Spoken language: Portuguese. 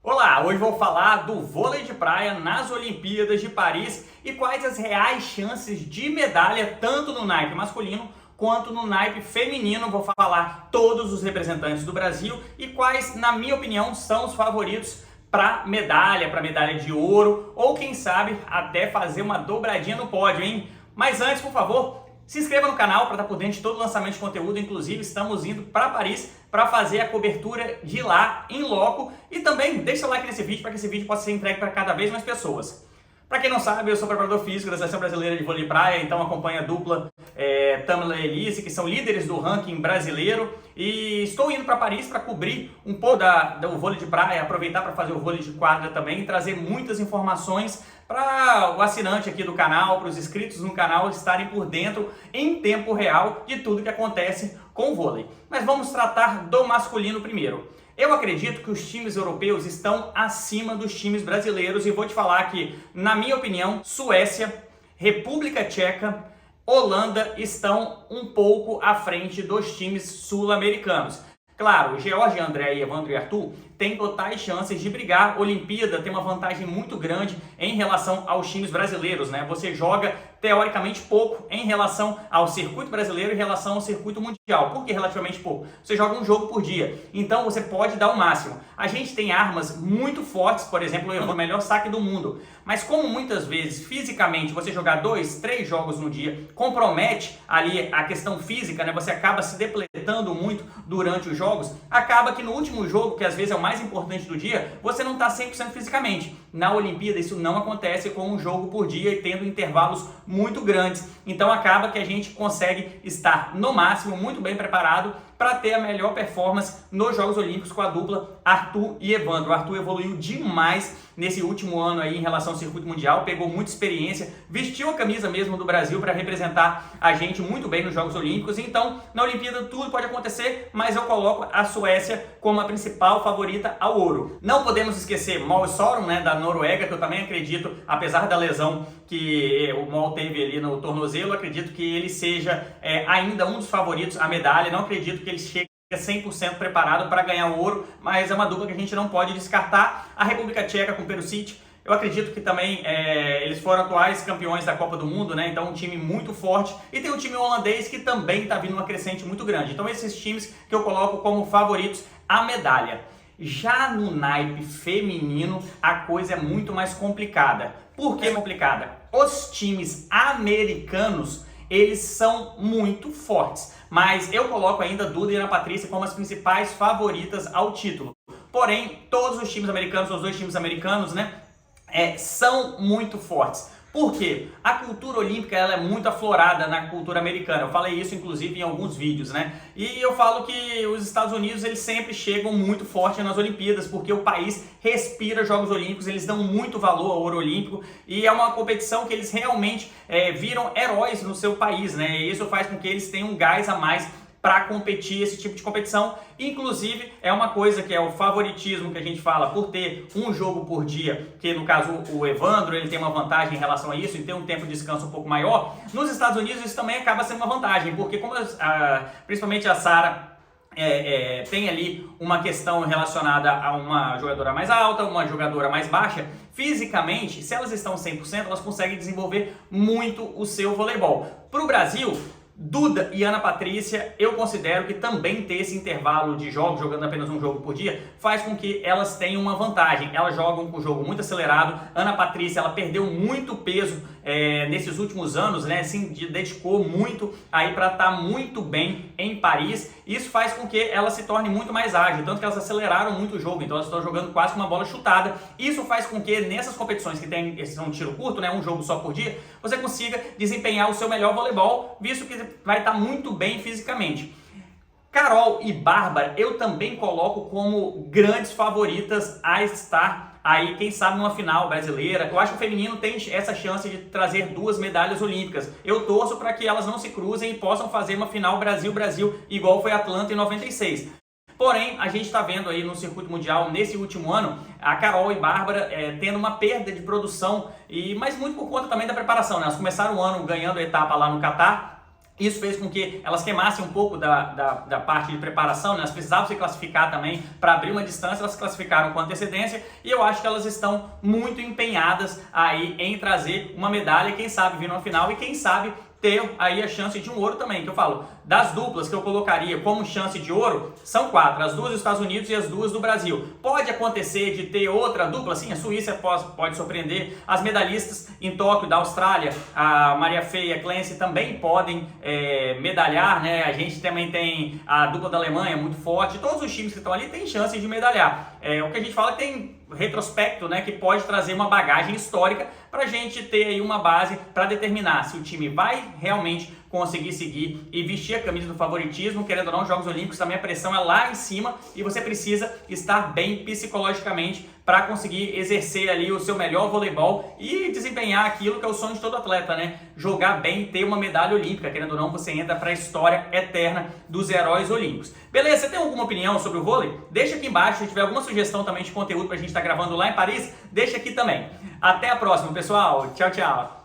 Olá, hoje vou falar do vôlei de praia nas Olimpíadas de Paris e quais as reais chances de medalha tanto no naipe masculino quanto no naipe feminino. Vou falar todos os representantes do Brasil e quais, na minha opinião, são os favoritos para medalha de ouro ou quem sabe até fazer uma dobradinha no pódio, hein? Mas antes, por favor, se inscreva no canal para estar por dentro de todo o lançamento de conteúdo. Inclusive, estamos indo para Paris para fazer a cobertura de lá, em loco. E também deixa o like nesse vídeo para que esse vídeo possa ser entregue para cada vez mais pessoas. Para quem não sabe, eu sou preparador físico da Seleção Brasileira de Vôlei de Praia, então acompanho a dupla Tamila e Elise, que são líderes do ranking brasileiro. E estou indo para Paris para cobrir um pouco do vôlei de praia, aproveitar para fazer o vôlei de quadra também e trazer muitas informações para o assinante aqui do canal, para os inscritos no canal estarem por dentro em tempo real de tudo que acontece com o vôlei. Mas vamos tratar do masculino primeiro. Eu acredito que os times europeus estão acima dos times brasileiros e vou te falar que, na minha opinião, Suécia, República Tcheca, Holanda estão um pouco à frente dos times sul-americanos. Claro, Geórgia, André, Evandro e Arthur têm totais chances de brigar. Olimpíada tem uma vantagem muito grande em relação aos times brasileiros, né? Você joga teoricamente pouco em relação ao circuito brasileiro e em relação ao circuito mundial. Por que relativamente pouco? Você joga um jogo por dia, então você pode dar o máximo. A gente tem armas muito fortes, por exemplo, o melhor saque do mundo. Mas como muitas vezes, fisicamente, você jogar 2, 3 jogos no dia compromete ali a questão física, né? Você acaba se depletando muito durante os jogos, acaba que no último jogo, que às vezes é o mais importante do dia, você não está 100% fisicamente. Na Olimpíada isso não acontece com um jogo por dia e tendo intervalos muito grandes. Então acaba que a gente consegue estar no máximo muito bem preparado para ter a melhor performance nos Jogos Olímpicos com a dupla Arthur e Evandro. O Arthur evoluiu demais nesse último ano aí em relação ao circuito mundial, pegou muita experiência, vestiu a camisa mesmo do Brasil para representar a gente muito bem nos Jogos Olímpicos. Então, na Olimpíada tudo pode acontecer, mas eu coloco a Suécia como a principal favorita ao ouro. Não podemos esquecer Mol Sorum, né, da Noruega, que eu também acredito, apesar da lesão que o Mol teve ali no tornozelo, acredito que ele seja ainda um dos favoritos à medalha. Não acredito que ele chegue 100% preparado para ganhar o ouro, mas é uma dupla que a gente não pode descartar. A República Tcheca com Perušić, eu acredito que também eles foram atuais campeões da Copa do Mundo, né? Então um time muito forte. E tem o time holandês que também está vindo uma crescente muito grande. Então esses times que eu coloco como favoritos à medalha. Já no naipe feminino, a coisa é muito mais complicada. Por que complicada? Os times americanos, eles são muito fortes, mas eu coloco ainda Duda e Ana Patrícia como as principais favoritas ao título. Porém, todos os times americanos, os dois times americanos, né, são muito fortes. Por quê? A cultura olímpica ela é muito aflorada na cultura americana. Eu falei isso inclusive em alguns vídeos, né? E eu falo que os Estados Unidos eles sempre chegam muito forte nas Olimpíadas, porque o país respira Jogos Olímpicos, eles dão muito valor ao ouro olímpico e é uma competição que eles realmente viram heróis no seu país, né? E isso faz com que eles tenham um gás a mais para competir esse tipo de competição. Inclusive, é uma coisa que é o favoritismo que a gente fala por ter um jogo por dia, que no caso o Evandro ele tem uma vantagem em relação a isso, e ter um tempo de descanso um pouco maior. Nos Estados Unidos isso também acaba sendo uma vantagem, porque como principalmente a Sara tem ali uma questão relacionada a uma jogadora mais alta, uma jogadora mais baixa, fisicamente, se elas estão 100%, elas conseguem desenvolver muito o seu voleibol. Para o Brasil, Duda e Ana Patrícia, eu considero que também ter esse intervalo de jogos, jogando apenas um jogo por dia, faz com que elas tenham uma vantagem. Elas jogam com o jogo muito acelerado. Ana Patrícia, ela perdeu muito peso nesses últimos anos, né? Se dedicou muito aí para estar muito bem em Paris. Isso faz com que ela se torne muito mais ágil, tanto que elas aceleraram muito o jogo, então elas estão jogando quase com uma bola chutada. Isso faz com que nessas competições que tem esse tiro curto, né, um jogo só por dia, você consiga desempenhar o seu melhor voleibol, visto que vai estar muito bem fisicamente. Carol e Bárbara eu também coloco como grandes favoritas a estar aí, quem sabe, numa final brasileira. Eu acho que o feminino tem essa chance de trazer 2 medalhas olímpicas. Eu torço para que elas não se cruzem e possam fazer uma final Brasil-Brasil, igual foi Atlanta em 96. Porém, a gente está vendo aí no circuito mundial, nesse último ano, a Carol e Bárbara tendo uma perda de produção, mas muito por conta também da preparação, né? Elas começaram o ano ganhando a etapa lá no Catar, Isso fez com que elas queimassem um pouco da parte de preparação, né? Elas precisavam se classificar também para abrir uma distância, elas se classificaram com antecedência e eu acho que elas estão muito empenhadas aí em trazer uma medalha, quem sabe vir numa final e quem sabe ter aí a chance de um ouro também, que eu falo, das duplas que eu colocaria como chance de ouro, são 4, as 2 dos Estados Unidos e as 2 do Brasil. Pode acontecer de ter outra dupla, sim, a Suíça pode surpreender, as medalhistas em Tóquio da Austrália, a Maria Fê e a Clancy também podem medalhar, né? A gente também tem a dupla da Alemanha muito forte, todos os times que estão ali têm chance de medalhar. O que a gente fala é que tem retrospecto, né, que pode trazer uma bagagem histórica para a gente ter aí uma base para determinar se o time vai realmente conseguir seguir e vestir a camisa do favoritismo. Querendo ou não, os Jogos Olímpicos também a pressão é lá em cima e você precisa estar bem psicologicamente para conseguir exercer ali o seu melhor voleibol e desempenhar aquilo que é o sonho de todo atleta, né? Jogar bem e ter uma medalha olímpica. Querendo ou não, você entra para a história eterna dos heróis olímpicos. Beleza? Você tem alguma opinião sobre o vôlei? Deixa aqui embaixo. Se tiver alguma sugestão também de conteúdo para a gente estar gravando lá em Paris, deixa aqui também. Até a próxima, pessoal. Tchau, tchau.